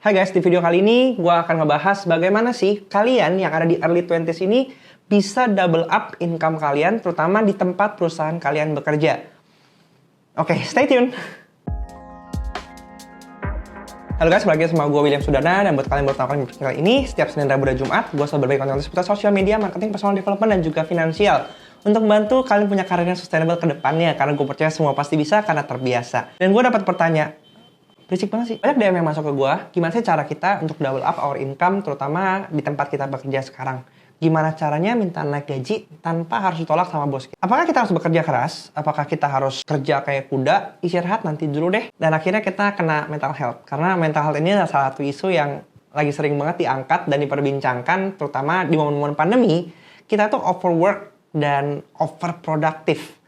Hai guys, di video kali ini gue akan ngebahas bagaimana sih kalian yang ada di early 20s ini bisa double up income kalian, terutama di tempat perusahaan kalian bekerja. Oke, stay tune! Halo guys, balik lagi sama gue William Sudana, dan buat kalian baru tahu kali ini, setiap Senin, Rabu, dan Jumat, gue selalu berbagi konten seputar sosial media, marketing, personal development, dan juga finansial. Untuk membantu kalian punya karir yang sustainable ke depannya, karena gue percaya semua pasti bisa karena terbiasa. Dan gue dapat pertanyaan, berisik banget sih. Banyak DM yang masuk ke gue, gimana sih cara kita untuk double up our income, terutama di tempat kita bekerja sekarang. Gimana caranya minta naik gaji tanpa harus ditolak sama bos kita. Apakah kita harus bekerja keras? Apakah kita harus kerja kayak kuda? Istirahat nanti dulu deh. Dan akhirnya kita kena mental health. Karena mental health ini adalah salah satu isu yang lagi sering banget diangkat dan diperbincangkan, terutama di momen-momen pandemi. Kita tuh overwork dan overproductive.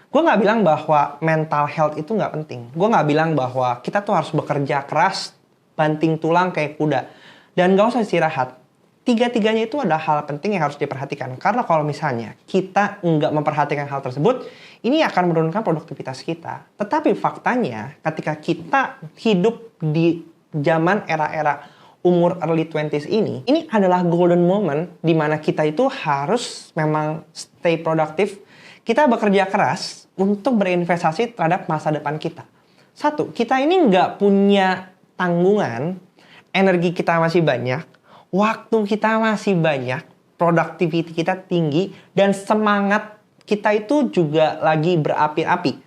Gue nggak bilang bahwa mental health itu nggak penting. Gue nggak bilang bahwa kita tuh harus bekerja keras, banting tulang kayak kuda. Dan nggak usah istirahat. Tiga-tiganya itu adalah hal penting yang harus diperhatikan. Karena kalau misalnya kita nggak memperhatikan hal tersebut, ini akan menurunkan produktivitas kita. Tetapi faktanya, ketika kita hidup di zaman era-era umur early 20s ini adalah golden moment di mana kita itu harus memang stay produktif. Kita bekerja keras untuk berinvestasi terhadap masa depan kita. Satu, kita ini nggak punya tanggungan, energi kita masih banyak, waktu kita masih banyak, productivity kita tinggi, dan semangat kita itu juga lagi berapi-api.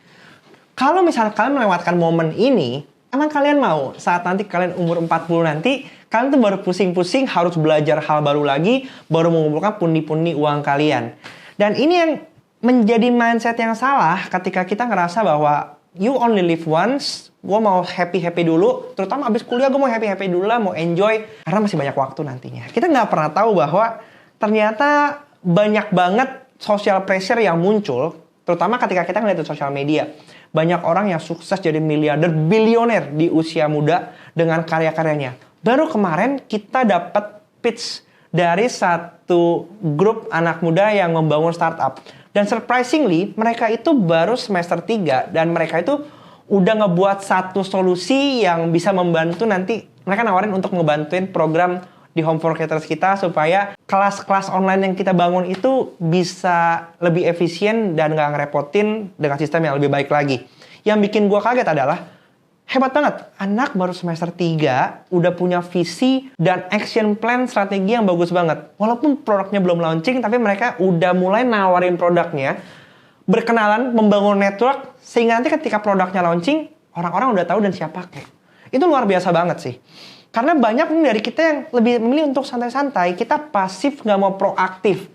Kalau misalnya kalian melewatkan momen ini, emang kalian mau saat nanti kalian umur 40 nanti, kalian tuh baru pusing-pusing harus belajar hal baru lagi, baru mengumpulkan pundi-pundi uang kalian. Dan ini yang menjadi mindset yang salah ketika kita ngerasa bahwa you only live once, gue mau happy-happy dulu, terutama abis kuliah gue mau happy-happy dulu lah, mau enjoy, karena masih banyak waktu nantinya. Kita nggak pernah tahu bahwa ternyata banyak banget social pressure yang muncul, terutama ketika kita ngeliat di sosial media. Banyak orang yang sukses jadi miliarder, bilioner di usia muda dengan karya-karyanya. Baru kemarin kita dapat pitch dari satu grup anak muda yang membangun startup. Dan surprisingly, mereka itu baru semester 3 dan mereka itu udah ngebuat satu solusi yang bisa membantu nanti. Mereka nawarin untuk ngebantuin program di Home for Creators kita supaya kelas-kelas online yang kita bangun itu bisa lebih efisien dan gak ngerepotin dengan sistem yang lebih baik lagi. Yang bikin gue kaget adalah, hebat banget, anak baru semester 3 udah punya visi dan action plan strategi yang bagus banget. Walaupun produknya belum launching, tapi mereka udah mulai nawarin produknya, berkenalan, membangun network, sehingga nanti ketika produknya launching, orang-orang udah tahu dan siap pakai. Itu luar biasa banget sih. Karena banyak dari kita yang lebih memilih untuk santai-santai, kita pasif, nggak mau proaktif.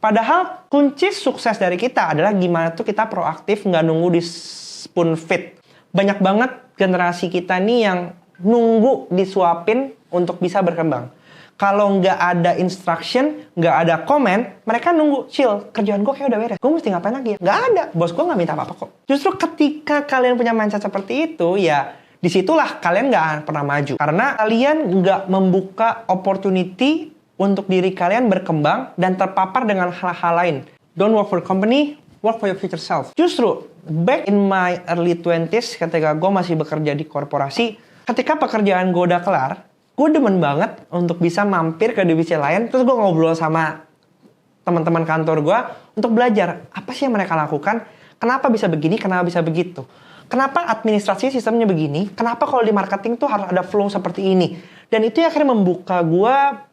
Padahal kunci sukses dari kita adalah gimana tuh kita proaktif, nggak nunggu di spoon feed. Banyak banget generasi kita nih yang nunggu disuapin untuk bisa berkembang. Kalau nggak ada instruction, nggak ada komen, mereka nunggu, chill, kerjaan gue kayak udah beres. Gue mesti ngapain lagi ya? Nggak ada, bos gue nggak minta apa-apa kok. Justru ketika kalian punya mindset seperti itu, ya disitulah kalian nggak akan pernah maju. Karena kalian nggak membuka opportunity untuk diri kalian berkembang dan terpapar dengan hal-hal lain. Don't work for the company, work for your future self. Justru, back in my early 20s, ketika gue masih bekerja di korporasi, ketika pekerjaan gue udah kelar, gue demen banget untuk bisa mampir ke divisi lain, terus gue ngobrol sama teman-teman kantor gue untuk belajar apa sih yang mereka lakukan, kenapa bisa begini, kenapa bisa begitu. Kenapa administrasi sistemnya begini, kenapa kalau di marketing tuh harus ada flow seperti ini. Dan itu yang akhirnya membuka gue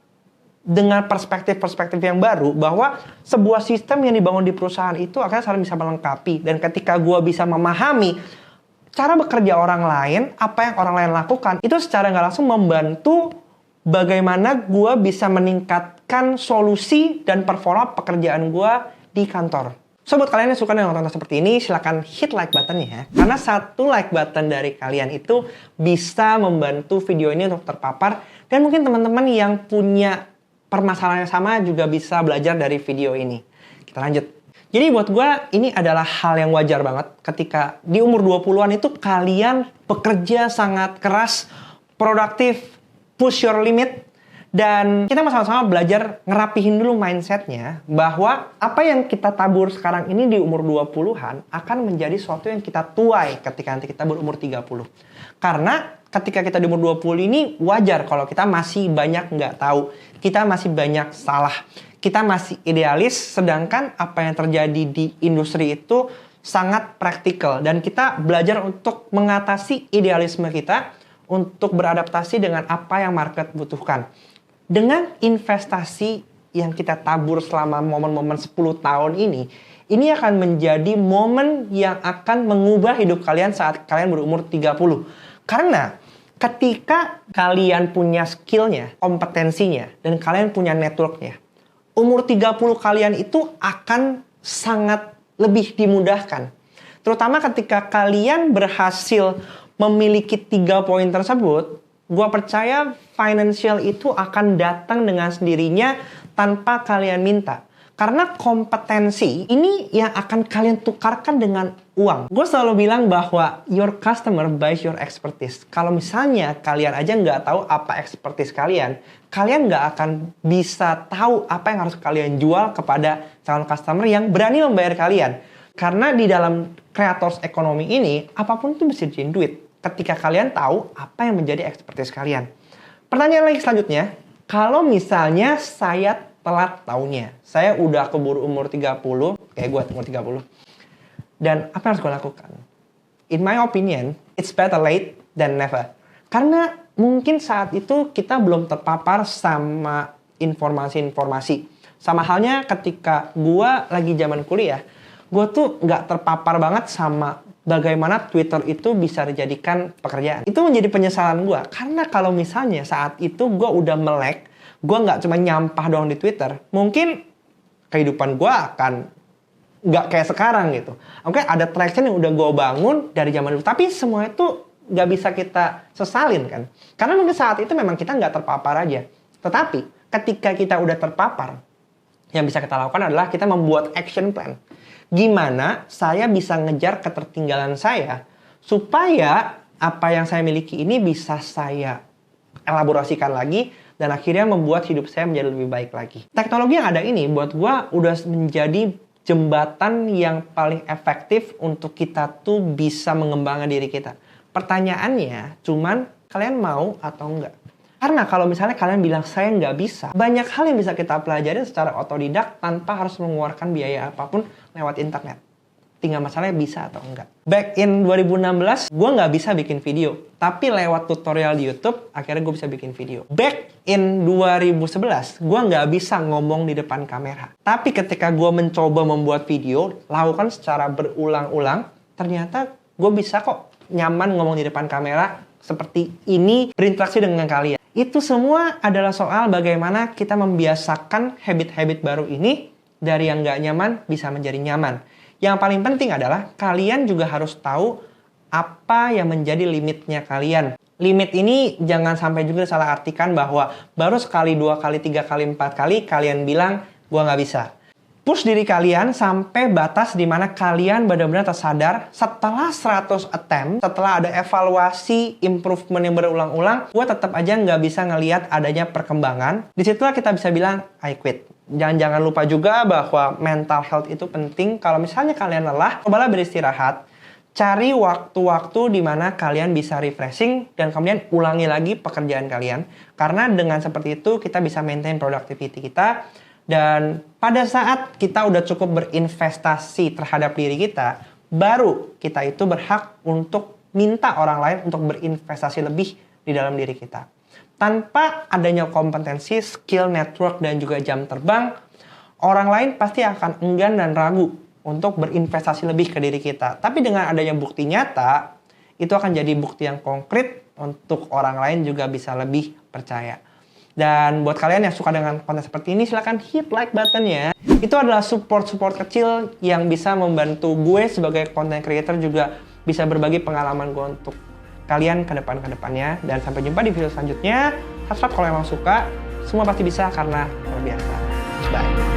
dengan perspektif-perspektif yang baru, bahwa sebuah sistem yang dibangun di perusahaan itu akhirnya saling bisa melengkapi. Dan ketika gue bisa memahami cara bekerja orang lain, apa yang orang lain lakukan, itu secara nggak langsung membantu bagaimana gue bisa meningkatkan solusi dan performa pekerjaan gue di kantor. So, buat kalian yang suka dengan konten seperti ini, silahkan hit like buttonnya ya. Karena satu like button dari kalian itu bisa membantu video ini untuk terpapar. Dan mungkin teman-teman yang punya permasalahan yang sama juga bisa belajar dari video ini. Kita lanjut. Jadi buat gue ini adalah hal yang wajar banget ketika di umur 20-an itu kalian bekerja sangat keras, produktif, push your limit, dan kita sama-sama belajar ngerapihin dulu mindsetnya bahwa apa yang kita tabur sekarang ini di umur 20-an akan menjadi sesuatu yang kita tuai ketika nanti kita berumur 30. Karena ketika kita di umur 20 ini wajar kalau kita masih banyak nggak tahu. Kita masih banyak salah. Kita masih idealis, sedangkan apa yang terjadi di industri itu sangat praktikal. Dan kita belajar untuk mengatasi idealisme kita untuk beradaptasi dengan apa yang market butuhkan. Dengan investasi yang kita tabur selama momen-momen 10 tahun ini akan menjadi momen yang akan mengubah hidup kalian saat kalian berumur 30. Karena ketika kalian punya skillnya, kompetensinya, dan kalian punya networknya, umur 30 kalian itu akan sangat lebih dimudahkan. Terutama ketika kalian berhasil memiliki 3 poin tersebut, gue percaya financial itu akan datang dengan sendirinya tanpa kalian minta. Karena kompetensi ini yang akan kalian tukarkan dengan uang. Gue selalu bilang bahwa your customer buys your expertise. Kalau misalnya kalian aja nggak tahu apa expertise kalian nggak akan bisa tahu apa yang harus kalian jual kepada calon customer yang berani membayar kalian. Karena di dalam creators economy ini, apapun itu bisa jadi duit. Ketika kalian tahu apa yang menjadi expertise kalian. Pertanyaan lagi selanjutnya, kalau misalnya saya telat tahunnya. Saya udah keburu umur 30, kayak gue umur 30. Dan apa yang harus gue lakukan? In my opinion, it's better late than never. Karena mungkin saat itu kita belum terpapar sama informasi-informasi. Sama halnya ketika gue lagi zaman kuliah, gue tuh nggak terpapar banget sama bagaimana Twitter itu bisa dijadikan pekerjaan. Itu menjadi penyesalan gue. Karena kalau misalnya saat itu gue udah melek, gue nggak cuma nyampah doang di Twitter, mungkin kehidupan gue akan nggak kayak sekarang gitu. Oke, ada traction yang udah gue bangun dari zaman dulu, tapi semua itu nggak bisa kita sesalin kan. Karena mungkin saat itu memang kita nggak terpapar aja. Tetapi ketika kita udah terpapar, yang bisa kita lakukan adalah kita membuat action plan. Gimana saya bisa ngejar ketertinggalan saya, supaya apa yang saya miliki ini bisa saya elaborasikan lagi, dan akhirnya membuat hidup saya menjadi lebih baik lagi. Teknologi yang ada ini buat gue udah menjadi jembatan yang paling efektif untuk kita tuh bisa mengembangkan diri kita. Pertanyaannya cuman kalian mau atau enggak? Karena kalau misalnya kalian bilang saya nggak bisa, banyak hal yang bisa kita pelajari secara otodidak tanpa harus mengeluarkan biaya apapun lewat internet. Tinggal masalahnya bisa atau enggak. Back in 2016, gue nggak bisa bikin video. Tapi lewat tutorial di YouTube, akhirnya gue bisa bikin video. Back in 2011, gue nggak bisa ngomong di depan kamera. Tapi ketika gue mencoba membuat video, lakukan secara berulang-ulang, ternyata gue bisa kok nyaman ngomong di depan kamera seperti ini, berinteraksi dengan kalian. Itu semua adalah soal bagaimana kita membiasakan habit-habit baru ini dari yang nggak nyaman bisa menjadi nyaman. Yang paling penting adalah kalian juga harus tahu apa yang menjadi limitnya kalian. Limit ini jangan sampai juga salah artikan bahwa baru sekali, 2 kali, 3 kali, 4 kali kalian bilang, gua nggak bisa. Push diri kalian sampai batas di mana kalian benar-benar tersadar setelah 100 attempt, setelah ada evaluasi improvement yang berulang-ulang, gua tetap aja nggak bisa ngelihat adanya perkembangan. Disitulah kita bisa bilang, I quit. Jangan lupa juga bahwa mental health itu penting. Kalau misalnya kalian lelah, cobalah beristirahat. Cari waktu-waktu di mana kalian bisa refreshing dan kemudian ulangi lagi pekerjaan kalian. Karena dengan seperti itu kita bisa maintain productivity kita. Dan pada saat kita udah cukup berinvestasi terhadap diri kita, baru kita itu berhak untuk minta orang lain untuk berinvestasi lebih di dalam diri kita. Tanpa adanya kompetensi, skill, network, dan juga jam terbang, orang lain pasti akan enggan dan ragu untuk berinvestasi lebih ke diri kita. Tapi dengan adanya bukti nyata, itu akan jadi bukti yang konkret untuk orang lain juga bisa lebih percaya. Dan buat kalian yang suka dengan konten seperti ini, silahkan hit like button-nya. Itu adalah support-support kecil yang bisa membantu gue sebagai content creator juga bisa berbagi pengalaman gue untuk kalian ke depannya. Dan sampai jumpa di video selanjutnya. Subscribe kalau emang suka. Semua pasti bisa karena luar biasa. Bye.